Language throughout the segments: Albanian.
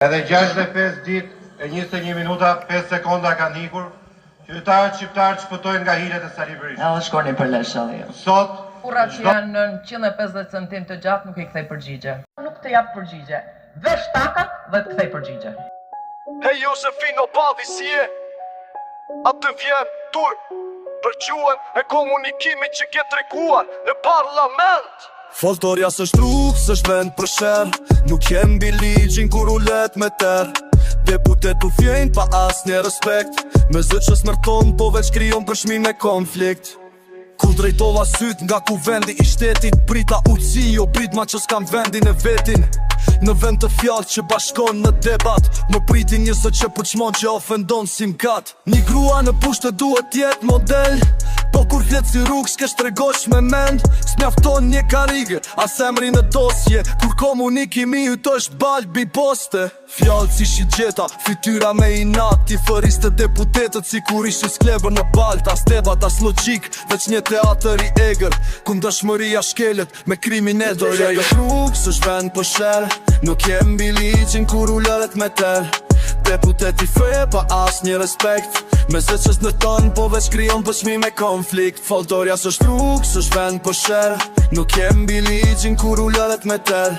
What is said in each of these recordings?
Edhe 65 ditë e 21 minuta 5 sekonda kanë ikur. Qytetarët shqiptarë shpëtojnë nga hilet e Sali Berishës. Edhe shkoni për leshalli. Sot Burrat që janë në 150 centim të gjatë nuk i kthej përgjigje. Nuk të jap përgjigje. Vesh takat dhe të kthej përgjigje. Hey Josefino Badhi si e? Atë vjen tur për quën e komunikimit që ke treguar në parlament. Foltoria s'është rrugë, s'është vend për sherr. Nuk jem mbi ligjin kur u let me terr. Deputet u fjejnë pa as një respekt. Me zë që smërton po veç krijon përshmi me konflikt. Ku drejtova syt nga ku vendi i shtetit. Brita uci jo brit ma që s'kam vendin e vetin. Në vend të fjallë që bashkon në debat. Më priti një zë që përçmon që ofendon si mkat. Një grua në pushtë duhet tjetë model. Po kur flet si rrug s'kesh tregosh me mend. S'mjafton një karige, as emri në dosje. Kur komunikimi yto është balbi poste. Fjallë si shqitgjeta, fytyra me inat. Ti fëriste deputetet si kur ishi sklevër në balt. As debat, as logik, veç një teatër i eger. Ku ndëshmëria shkelet me kriminal. Dorja jo rrug, s'është vend për sherr. Nuk jem mbi ligjin kur u lëret me ter. Deputet i feje pa as një respekt. Me zë që s'ndërton po veç krijon përshmi me konflikt. Foltoria s'është rrug, s'është vend për sherr. Nuk jem mbi ligjin kur u lëret me ter.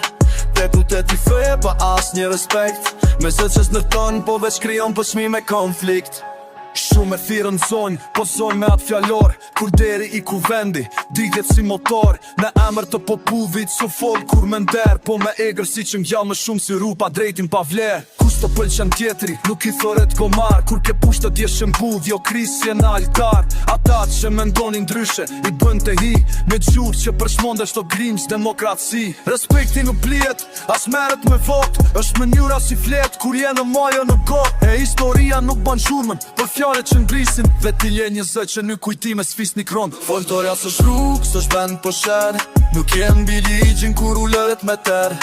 Deputet i feje pa as një respekt. Me zë që s'ndërton po veç krijon përshmi me konflikt. Shumë e thirën zonjë, po zonjë me atë fjallor. Kur deri i ku vendi, digjet si motor. Në emër të popullit, su fol kur me nder. Po me egrë si që ngja më shumë si rupa drejtin pa vler. Kus të pëlqen tjetri, nuk i thoret gomar. Kur ke pushtë të djeshën budh, jo krisje në altar. Ata që mendonin ndryshe, i bën të hi. Me gjurë që përshmondesh të grimës demokraci. Respekti nuk bliet, as meret me vot. Është mënyra si flet, kur je në majë në got. E historia nuk ban zhurmën, për fjare që ngrisin. Vetilje një zë që një kujtime s'fis një kron. Foltoria s'është rrugë, s'është vend për sherr. Nuk jem mbi ligjin kur u lëret me ter.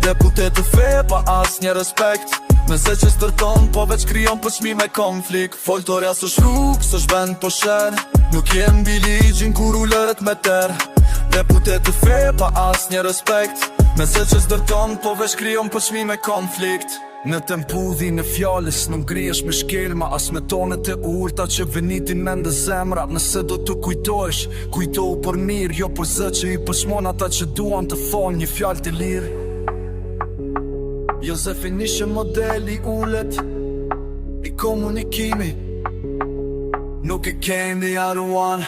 Deputet të feje pa as një respekt. Me zë që s'ndërton po veç krijon përshmi me konflikt. Foltoria s'është rrugë, s'është vend për sherr. Nuk jem mbi ligjin kur u lëret me ter. Deputet të feje pa as një respekt. Me zë që s'ndërton po veç krijon përshmi me konflikt. Në tempudhi në fjallës nuk ngrihesh me shkelma. As me tonet e ulta që venitin me ndë zemra. Nëse do të kujtojsh, kujtohu për mirë. Jo për zë që i përshmon ata që duan të thonë një fjallë të lirë. Josefin ishte modeli ullet i komunikimi. Nuk e kendi aruan.